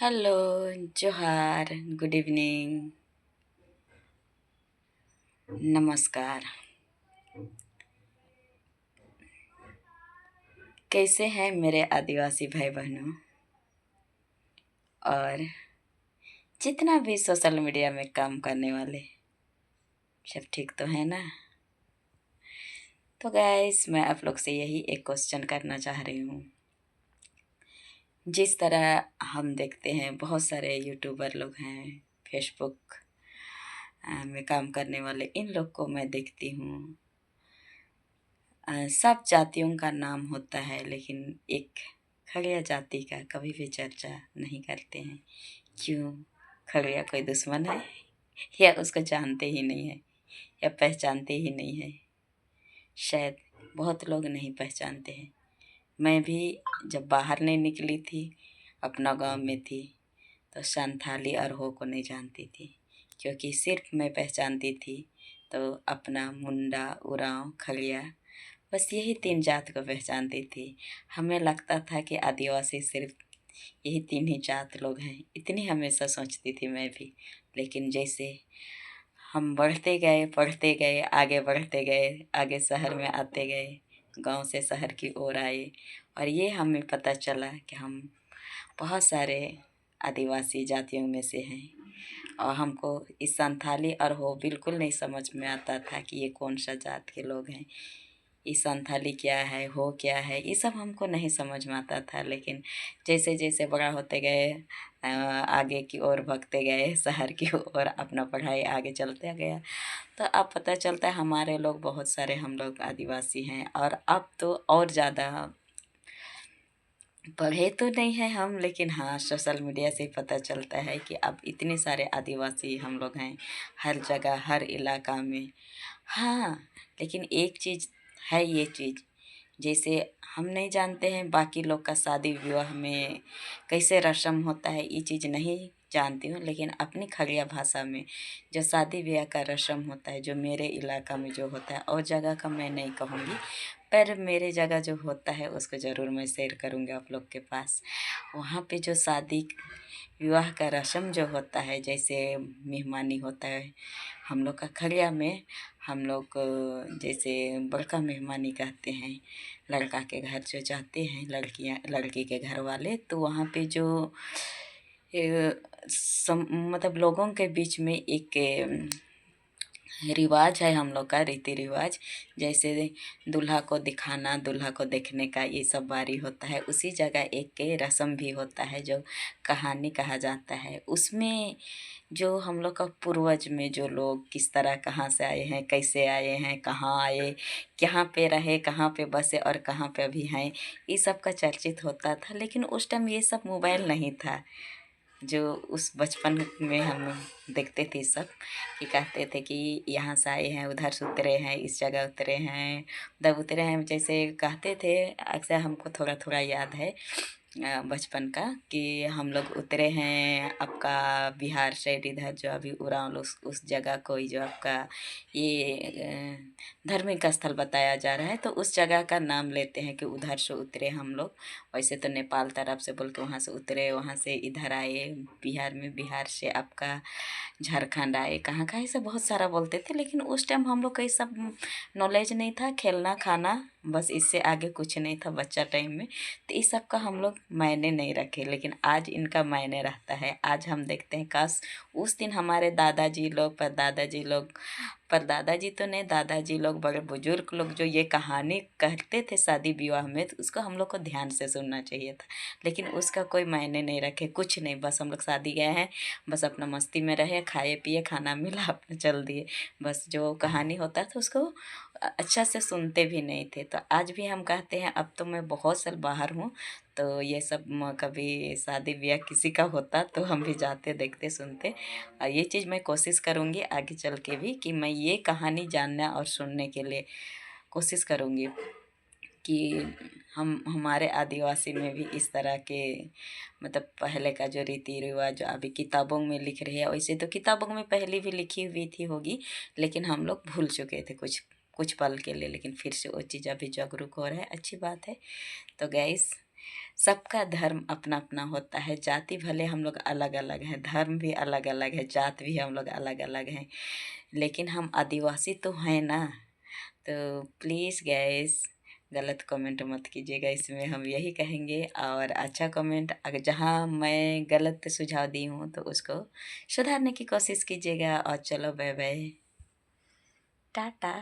Hello, जोहार, good evening, नमस्कार। कैसे हैं मेरे आदिवासी भाई बहनों? और जितना भी सोशल मीडिया में काम करने वाले सब ठीक तो है ना? तो गाइस, मैं आप लोग से यही एक क्वेश्चन करना चाह रही हूँ। जिस तरह हम देखते हैं बहुत सारे यूट्यूबर लोग हैं, फेसबुक में काम करने वाले, इन लोग को मैं देखती हूँ। सब जातियों का नाम होता है, लेकिन एक खड़िया जाति का कभी भी चर्चा नहीं करते हैं। क्यों? खड़िया कोई दुश्मन है या उसको जानते ही नहीं है या पहचानते ही नहीं है? शायद बहुत लोग नहीं पहचानते हैं। मैं भी जब बाहर नहीं निकली थी, अपना गांव में थी, तो संथाली और हो को नहीं जानती थी, क्योंकि सिर्फ मैं पहचानती थी तो अपना मुंडा, उरांव, खड़िया, बस यही 3 जात को पहचानती थी। हमें लगता था कि आदिवासी सिर्फ यही 3 ही जात लोग हैं, इतनी हमेशा सोचती थी मैं भी। लेकिन जैसे हम बढ़ते गए, पढ़ते गए, आगे बढ़ते गए, आगे शहर में आते गए, गांव से शहर की ओर आए, और ये हमें पता चला कि हम बहुत सारे आदिवासी जातियों में से हैं। और हमको इस संथाली और हो बिल्कुल नहीं समझ में आता था कि ये कौन सा जात के लोग हैं। ये संथाली क्या है, हो क्या है, ये सब हमको नहीं समझ में आता था। लेकिन जैसे जैसे बड़ा होते गए, आगे की ओर भगते गए, शहर की ओर अपना पढ़ाई आगे चलते गया, तो अब पता चलता है हमारे लोग बहुत सारे, हम लोग आदिवासी हैं। और अब तो और ज़्यादा पढ़े तो नहीं हैं हम, लेकिन हाँ, सोशल मीडिया से पता चलता है कि अब इतने सारे आदिवासी हम लोग हैं हर जगह, हर इलाका में। हाँ, लेकिन एक चीज़ है, ये चीज़ जैसे हम नहीं जानते हैं बाकी लोग का शादी विवाह में कैसे रस्म होता है, ये चीज़ नहीं जानती हूँ। लेकिन अपनी खड़िया भाषा में जो शादी ब्याह का रस्म होता है, जो मेरे इलाका में जो होता है, और जगह का मैं नहीं कहूँगी, पर मेरे जगह जो होता है उसको ज़रूर मैं शेयर करूँगी आप लोग के पास। वहाँ पे जो शादी विवाह का रस्म जो होता है, जैसे मेहमानी होता है हम लोग का खड़िया में, हम लोग जैसे बड़का मेहमानी कहते हैं। लड़का के घर जो जाते हैं लड़कियां, लड़की के घर वाले, तो वहाँ पे जो मतलब लोगों के बीच में एक रिवाज है हम लोग का, रीति रिवाज। जैसे दूल्हा को दिखाना, दूल्हा को देखने का, ये सब बारी होता है। उसी जगह एक के रस्म भी होता है जो कहानी कहा जाता है। उसमें जो हम लोग का पूर्वज में जो लोग किस तरह कहाँ से आए हैं, कैसे आए हैं, कहाँ आए, कहाँ पे रहे, कहाँ पे बसे और कहाँ पे अभी हैं, ये सब का चर्चित होता था। लेकिन उस टाइम ये सब मोबाइल नहीं था। जो उस बचपन में हम देखते थे सब, कि कहते थे कि यहाँ से आए हैं, उधर से उतरे हैं, इस जगह उतरे हैं, उधर उतरे हैं, जैसे कहते थे। अक्सर हमको थोड़ा थोड़ा याद है बचपन का, कि हम लोग उतरे हैं आपका बिहार साइड, इधर जो अभी उरांव, उस जगह को जो आपका ये धार्मिक स्थल बताया जा रहा है, तो उस जगह का नाम लेते हैं कि उधर से उतरे हम लोग। वैसे तो नेपाल तरफ से बोल के वहाँ से उतरे, वहाँ से इधर आए बिहार में, बिहार से आपका झारखंड आए, कहाँ कहाँ से बहुत सारा बोलते थे। लेकिन उस टाइम हम लोग का ये सब नॉलेज नहीं था, खेलना खाना, बस इससे आगे कुछ नहीं था बच्चा टाइम में। तो इस सब का हम लोग मायने नहीं रखे, लेकिन आज इनका मायने रहता है। आज हम देखते हैं काश उस दिन हमारे दादाजी लोग, परदादाजी लोग, परदादाजी तो नहीं, दादाजी लोग, बड़े बुजुर्ग लोग जो ये कहानी कहते थे शादी विवाह में, तो उसको हम लोग को ध्यान से सुनना चाहिए था। लेकिन उसका कोई मायने नहीं रखे, कुछ नहीं, बस हम लोग शादी गए हैं, बस अपना मस्ती में रहे, खाए पिए, खाना मिला, अपने चल दिए। बस जो कहानी होता था उसको अच्छा से सुनते भी नहीं थे। तो आज भी हम कहते हैं, अब तो मैं बहुत साल बाहर हूँ, तो ये सब कभी शादी ब्याह किसी का होता तो हम भी जाते, देखते, सुनते। और ये चीज़ मैं कोशिश करूँगी आगे चल के भी, कि मैं ये कहानी जानना और सुनने के लिए कोशिश करूँगी, कि हम हमारे आदिवासी में भी इस तरह के, मतलब पहले का जो रीति रिवाज अभी किताबों में लिख रही है, वैसे तो किताबों में पहले भी लिखी हुई थी होगी, लेकिन हम लोग भूल चुके थे कुछ कुछ पल के लिए। लेकिन फिर से वो चीज़ अभी जागरूक हो रहा है, अच्छी बात है। तो गैस, सबका धर्म अपना अपना होता है। जाति भले हम लोग अलग अलग हैं, धर्म भी अलग अलग है, जात भी हम लोग अलग अलग हैं, लेकिन हम आदिवासी तो हैं ना। तो प्लीज़ गैस गलत कमेंट मत कीजिएगा, इसमें हम यही कहेंगे। और अच्छा कमेंट अगर जहाँ मैं गलत सुझाव दी हूँ तो उसको सुधारने की कोशिश कीजिएगा। और चलो बाय बाय, टाटा।